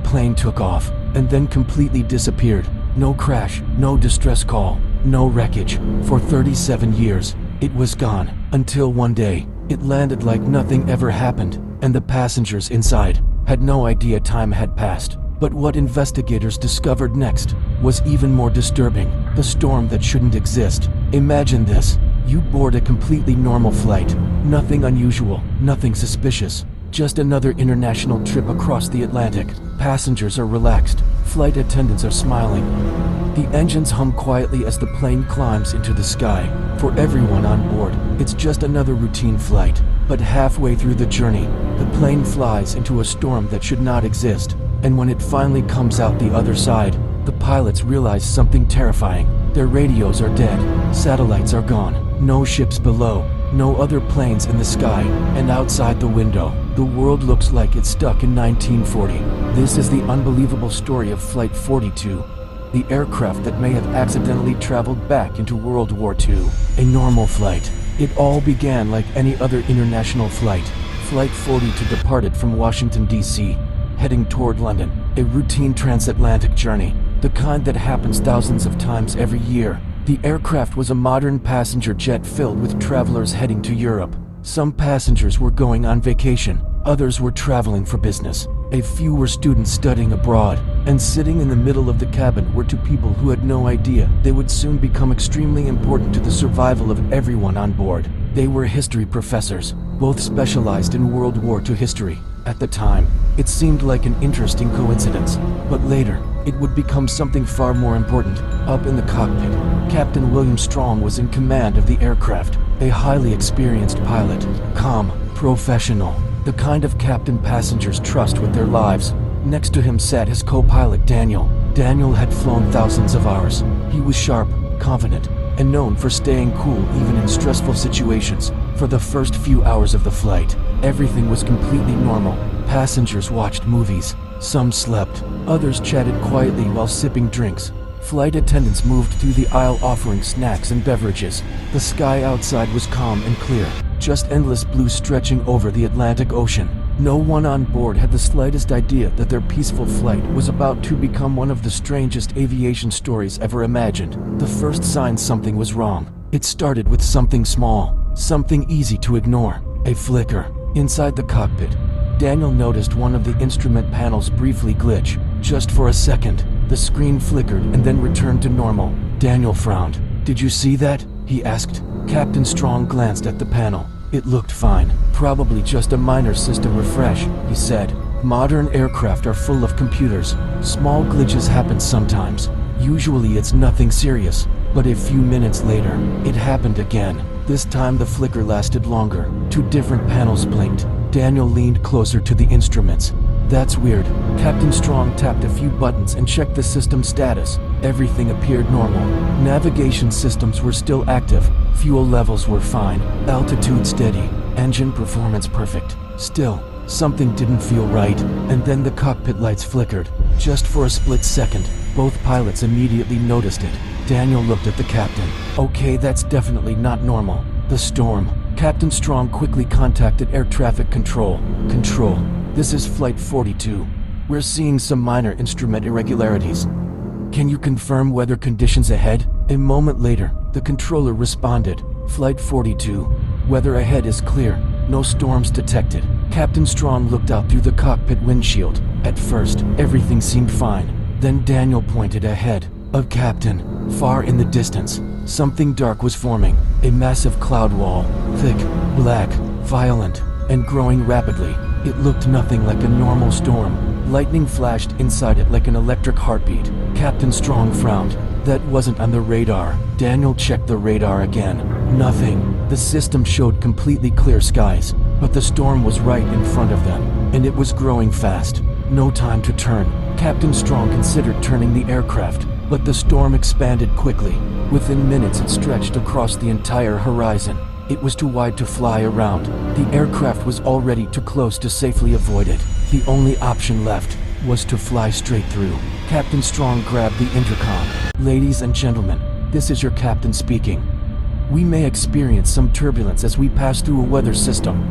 plane took off, and then completely disappeared. No crash, no distress call, no wreckage. For 37 years, it was gone, until one day, it landed like nothing ever happened, and the passengers inside had no idea time had passed. But what investigators discovered next was even more disturbing. The storm that shouldn't exist. Imagine this. You board a completely normal flight. Nothing unusual, nothing suspicious. Just another international trip across the Atlantic. Passengers are relaxed. Flight attendants are smiling. The engines hum quietly as the plane climbs into the sky. For everyone on board, it's just another routine flight. But halfway through the journey, the plane flies into a storm that should not exist. And when it finally comes out the other side, the pilots realize something terrifying. Their radios are dead, satellites are gone, no ships below, no other planes in the sky, and outside the window, the world looks like it's stuck in 1940. This is the unbelievable story of Flight 42, the aircraft that may have accidentally traveled back into World War II. A normal flight. It all began like any other international flight. Flight 42 departed from Washington, D.C., heading toward London, a routine transatlantic journey, the kind that happens thousands of times every year. The aircraft was a modern passenger jet filled with travelers heading to Europe. Some passengers were going on vacation, others were traveling for business. A few were students studying abroad, and sitting in the middle of the cabin were two people who had no idea they would soon become extremely important to the survival of everyone on board. They were history professors, both specialized in World War II history. At the time, it seemed like an interesting coincidence, but later, it would become something far more important. Up in the cockpit, Captain William Strong was in command of the aircraft, a highly experienced pilot, calm, professional, the kind of captain passengers trust with their lives. Next to him sat his co-pilot Daniel. Daniel had flown thousands of hours. He was sharp, confident, and known for staying cool even in stressful situations. For the first few hours of the flight, everything was completely normal. Passengers watched movies. Some slept. Others chatted quietly while sipping drinks. Flight attendants moved through the aisle offering snacks and beverages. The sky outside was calm and clear, just endless blue stretching over the Atlantic Ocean. No one on board had the slightest idea that their peaceful flight was about to become one of the strangest aviation stories ever imagined. The first sign something was wrong. It started with something small, something easy to ignore. A flicker. Inside the cockpit, Daniel noticed one of the instrument panels briefly glitch. Just for a second, the screen flickered and then returned to normal. Daniel frowned. "Did you see that?" he asked. Captain Strong glanced at the panel. It looked fine. "Probably just a minor system refresh," he said. "Modern aircraft are full of computers. Small glitches happen sometimes. Usually it's nothing serious." But a few minutes later, it happened again. This time the flicker lasted longer. Two different panels blinked. Daniel leaned closer to the instruments. "That's weird." Captain Strong tapped a few buttons and checked the system status. Everything appeared normal. Navigation systems were still active. Fuel levels were fine. Altitude steady. Engine performance perfect. Still, something didn't feel right. And then the cockpit lights flickered. Just for a split second, both pilots immediately noticed it. Daniel looked at the captain. "Okay, that's definitely not normal." The storm. Captain Strong quickly contacted air traffic control. "Control, this is Flight 42. We're seeing some minor instrument irregularities. Can you confirm weather conditions ahead?" A moment later, the controller responded. "Flight 42. Weather ahead is clear. No storms detected." Captain Strong looked out through the cockpit windshield. At first, everything seemed fine. Then Daniel pointed ahead. "Captain, far in the distance, something dark was forming. A massive cloud wall. Thick, black, violent, and growing rapidly. It looked nothing like a normal storm. Lightning flashed inside it like an electric heartbeat." Captain Strong frowned. "That wasn't on the radar." Daniel checked the radar again. Nothing. The system showed completely clear skies, but the storm was right in front of them, and it was growing fast. No time to turn. Captain Strong considered turning the aircraft, but the storm expanded quickly. Within minutes it stretched across the entire horizon. It was too wide to fly around. The aircraft was already too close to safely avoid it. The only option left was to fly straight through. Captain Strong grabbed the intercom. "Ladies and gentlemen, this is your captain speaking. We may experience some turbulence as we pass through a weather system.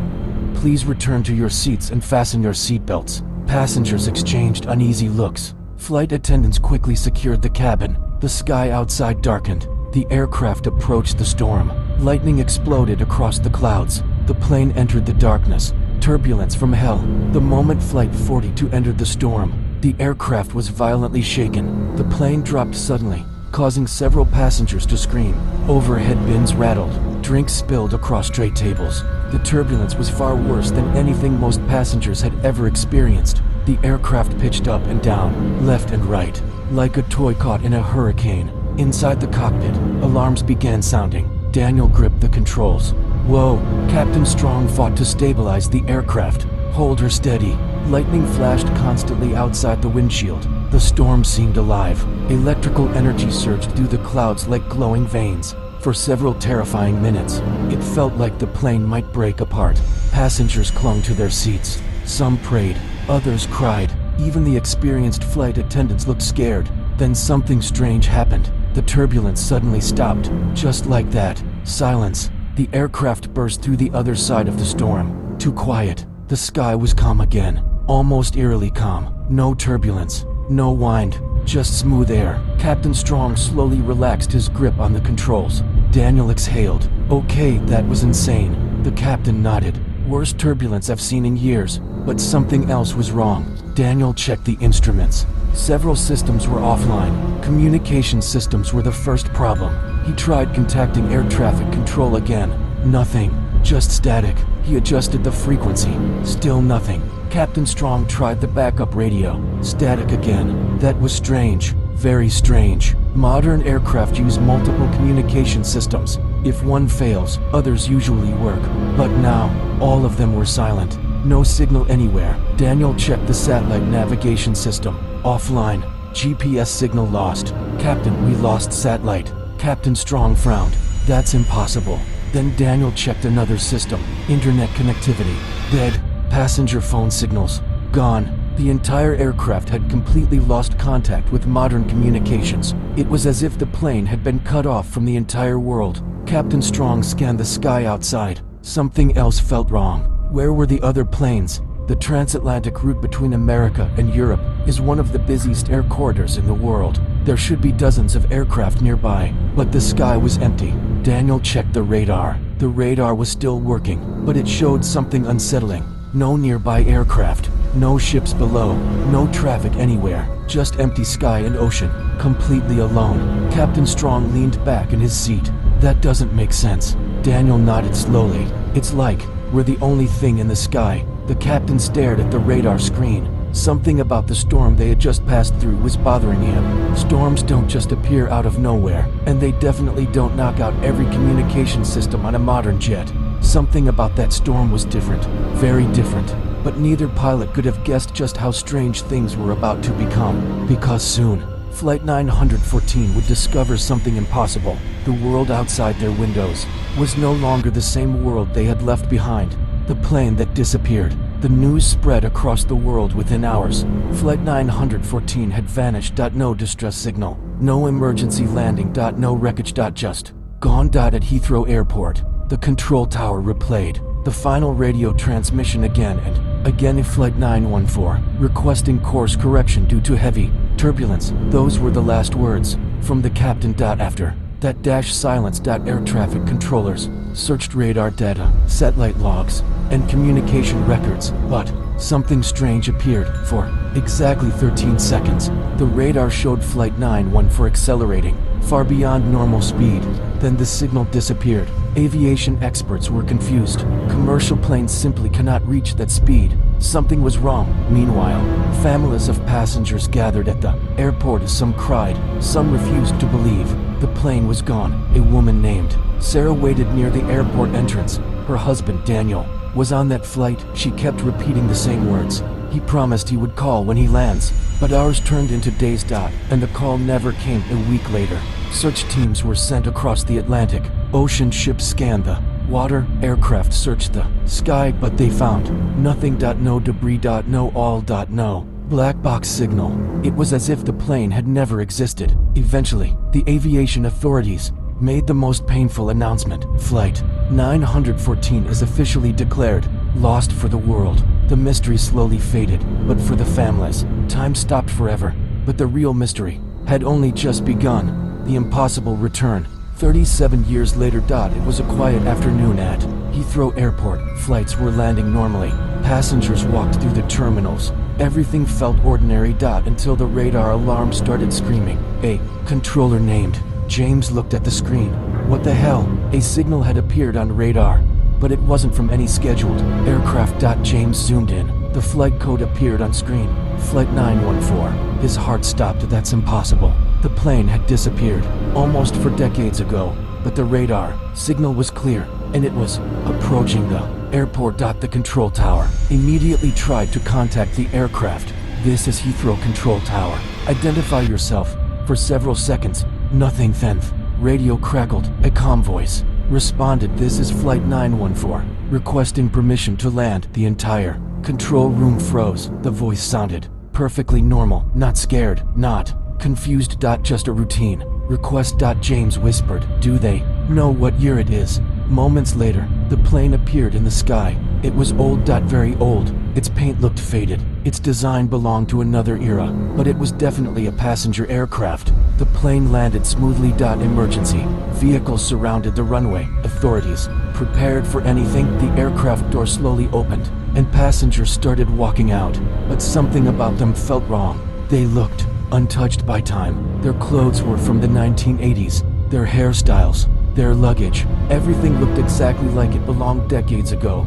Please return to your seats and fasten your seatbelts." passengers exchanged uneasy looks. Flight attendants quickly secured the cabin. The sky outside darkened. The aircraft approached the storm. Lightning exploded across the clouds. The plane entered the darkness. Turbulence from hell. The moment Flight 42 entered the storm, the aircraft was violently shaken. The plane dropped suddenly, causing several passengers to scream. Overhead bins rattled. Drinks spilled across tray tables. The turbulence was far worse than anything most passengers had ever experienced. The aircraft pitched up and down, left and right, like a toy caught in a hurricane. Inside the cockpit, alarms began sounding. Daniel gripped the controls. Whoa! Captain Strong fought to stabilize the aircraft. Hold her steady. Lightning flashed constantly outside the windshield. The storm seemed alive. Electrical energy surged through the clouds like glowing veins. For several terrifying minutes, it felt like the plane might break apart. Passengers clung to their seats. Some prayed, others cried. Even the experienced flight attendants looked scared. Then something strange happened. The turbulence suddenly stopped. Just like that. Silence. The aircraft burst through the other side of the storm. Too quiet. The sky was calm again. Almost eerily calm. No turbulence. No wind. Just smooth air. Captain Strong slowly relaxed his grip on the controls. Daniel exhaled. Okay, that was insane. The captain nodded. Worst turbulence I've seen in years. But something else was wrong. Daniel checked the instruments. Several systems were offline. Communication systems were the first problem. He tried contacting air traffic control again. Nothing. Just static. He adjusted the frequency. Still nothing. Captain Strong tried the backup radio. Static again. That was strange. Very strange. Modern aircraft use multiple communication systems. If one fails, others usually work. But now, all of them were silent. No signal anywhere. Daniel checked the satellite navigation system. Offline. GPS signal lost. Captain, we lost satellite. Captain Strong frowned. That's impossible. Then Daniel checked another system. Internet connectivity. Dead. Passenger phone signals. Gone. The entire aircraft had completely lost contact with modern communications. It was as if the plane had been cut off from the entire world. Captain Strong scanned the sky outside. Something else felt wrong. Where were the other planes? The transatlantic route between America and Europe is one of the busiest air corridors in the world. There should be dozens of aircraft nearby, but the sky was empty. Daniel checked the radar. The radar was still working, but it showed something unsettling. No nearby aircraft, no ships below, no traffic anywhere, just empty sky and ocean, completely alone. Captain Strong leaned back in his seat. That doesn't make sense. Daniel nodded slowly. It's like we're the only thing in the sky. The captain stared at the radar screen. Something about the storm they had just passed through was bothering him. Storms don't just appear out of nowhere, and they definitely don't knock out every communication system on a modern jet. Something about that storm was different, very different, but neither pilot could have guessed just how strange things were about to become, because soon, Flight 914 would discover something impossible. The world outside their windows was no longer the same world they had left behind. The plane that disappeared. The news spread across the world within hours. Flight 914 had vanished. No distress signal. No emergency landing. No wreckage. Just gone. At Heathrow Airport. The control tower replayed the final radio transmission again and again in Flight 914, requesting course correction due to heavy turbulence. Those were the last words from the captain. After that dash silence. Air traffic controllers searched radar data, satellite logs, and communication records, but something strange appeared. For exactly 13 seconds, the radar showed Flight 914 accelerating far beyond normal speed. Then the signal disappeared. Aviation experts were confused. Commercial planes simply cannot reach that speed. Something was wrong. Meanwhile, families of passengers gathered at the airport. Some cried, some refused to believe. The plane was gone. A woman named Sarah waited near the airport entrance. Her husband, Daniel, was on that flight. She kept repeating the same words. He promised he would call when he lands, but hours turned into days. And the call never came. A week later, search teams were sent across the Atlantic. Ocean ships scanned the water, aircraft searched the sky, but they found nothing. No debris. No all. No black box signal. It was as if the plane had never existed. Eventually, the aviation authorities made the most painful announcement. Flight 914 is officially declared lost for the world. The mystery slowly faded, but for the families, time stopped forever. But the real mystery had only just begun. The impossible return. 37 years later. It was a quiet afternoon at Heathrow Airport. Flights were landing normally. Passengers walked through the terminals. Everything felt ordinary. Until the radar alarm started screaming. A controller named James looked at the screen. What the hell? A signal had appeared on radar, but it wasn't from any scheduled aircraft. James zoomed in. The flight code appeared on screen. Flight 914. His heart stopped. That's impossible. The plane had disappeared, almost for decades ago, but the radar signal was clear, and it was approaching the airport. The control tower immediately tried to contact the aircraft. This is Heathrow Control Tower. Identify yourself. For several seconds, nothing. Then, radio crackled. A calm voice responded. This is Flight 914, requesting permission to land. The entire control room froze. The voice sounded perfectly normal, not scared, not confused. Just a routine request. James whispered. Do they know what year it is? Moments later, the plane appeared in the sky. It was old. Very old. Its paint looked faded. Its design belonged to another era, but it was definitely a passenger aircraft. The plane landed smoothly. Emergency vehicles surrounded the runway. Authorities prepared for anything. The aircraft door slowly opened, and passengers started walking out. But something about them felt wrong. They looked untouched by time. Their clothes were from the 1980s. Their hairstyles, their luggage, everything looked exactly like it belonged decades ago.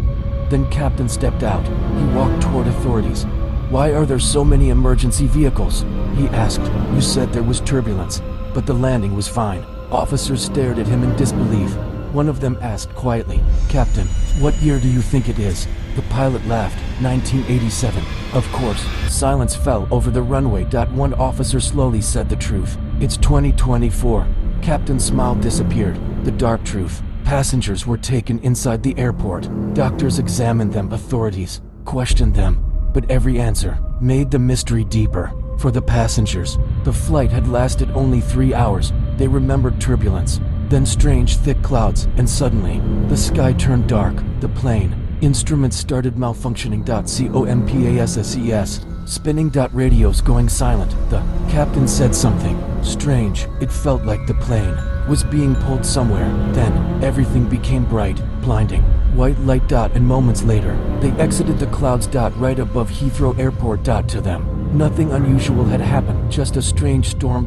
Then Captain stepped out. He walked toward authorities. Why are there so many emergency vehicles? He asked. You said there was turbulence, but the landing was fine. Officers stared at him in disbelief. One of them asked quietly, Captain, what year do you think it is? The pilot laughed. 1987. Of course. Silence fell over the runway. One officer slowly said the truth. It's 2024. Captain's smile disappeared. The dark truth. Passengers were taken inside the airport. Doctors examined them. Authorities questioned them. But every answer made the mystery deeper. For the passengers, the flight had lasted only 3 hours. They remembered turbulence, then strange thick clouds, and suddenly, the sky turned dark. The plane instruments started malfunctioning. Compasses spinning. Radios going silent. The captain said something strange. It felt like the plane was being pulled somewhere. Then everything became bright, blinding, white light. And moments later, they exited the clouds. Right above Heathrow Airport. To them, nothing unusual had happened, just a strange storm.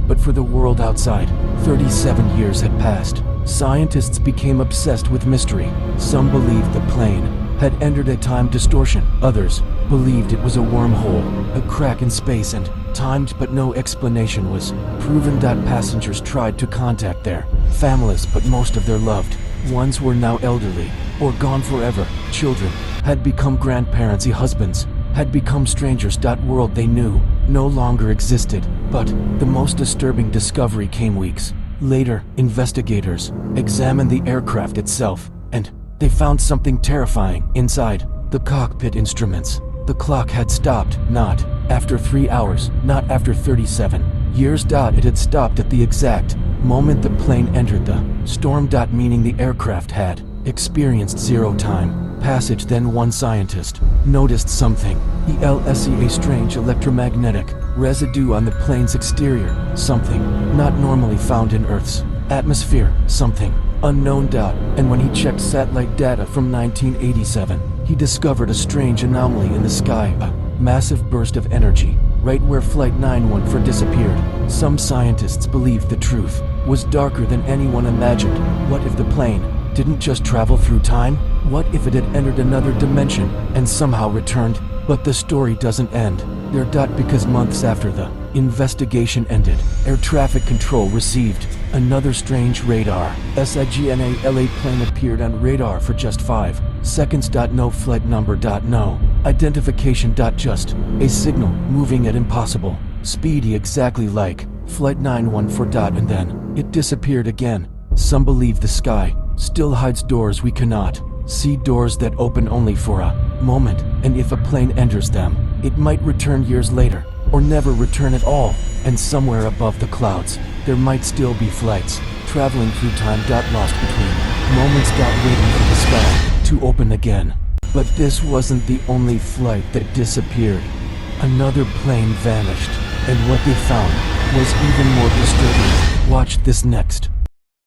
But for the world outside, 37 years had passed. Scientists became obsessed with mystery. Some believed the plane had entered a time distortion. Others believed it was a wormhole, a crack in space and timed, but no explanation was proven. Passengers tried to contact their families, but most of their loved ones were now elderly or gone forever. Children had become grandparents. Husbands had become strangers. World they knew no longer existed. But the most disturbing discovery came weeks later. Investigators examined the aircraft itself, and they found something terrifying. Inside the cockpit instruments, the clock had stopped, not after 3 hours, not after 37 years. It had stopped at the exact moment the plane entered the storm. Meaning the aircraft had experienced zero time passage. Then one scientist noticed something. A strange electromagnetic residue on the plane's exterior. Something not normally found in Earth's atmosphere. Something unknown. And when he checked satellite data from 1987, he discovered a strange anomaly in the sky. A massive burst of energy, right where Flight 914 disappeared. Some scientists believed the truth was darker than anyone imagined. What if the plane didn't just travel through time? What if it had entered another dimension and somehow returned? But the story doesn't end there. Because months after the investigation ended, air traffic control received another strange radar. SIGNALA plane appeared on radar for just 5 seconds. No flight number. No identification. Just a signal moving at impossible speed, exactly like Flight 914. And then it disappeared again. Some believe the sky still hides doors we cannot see, doors that open only for a moment, and if a plane enters them, it might return years later, or never return at all. And somewhere above the clouds, there might still be flights traveling through time. Lost between moments. Waiting for the sky to open again. But this wasn't the only flight that disappeared. Another plane vanished, and what they found was even more disturbing. Watch this next.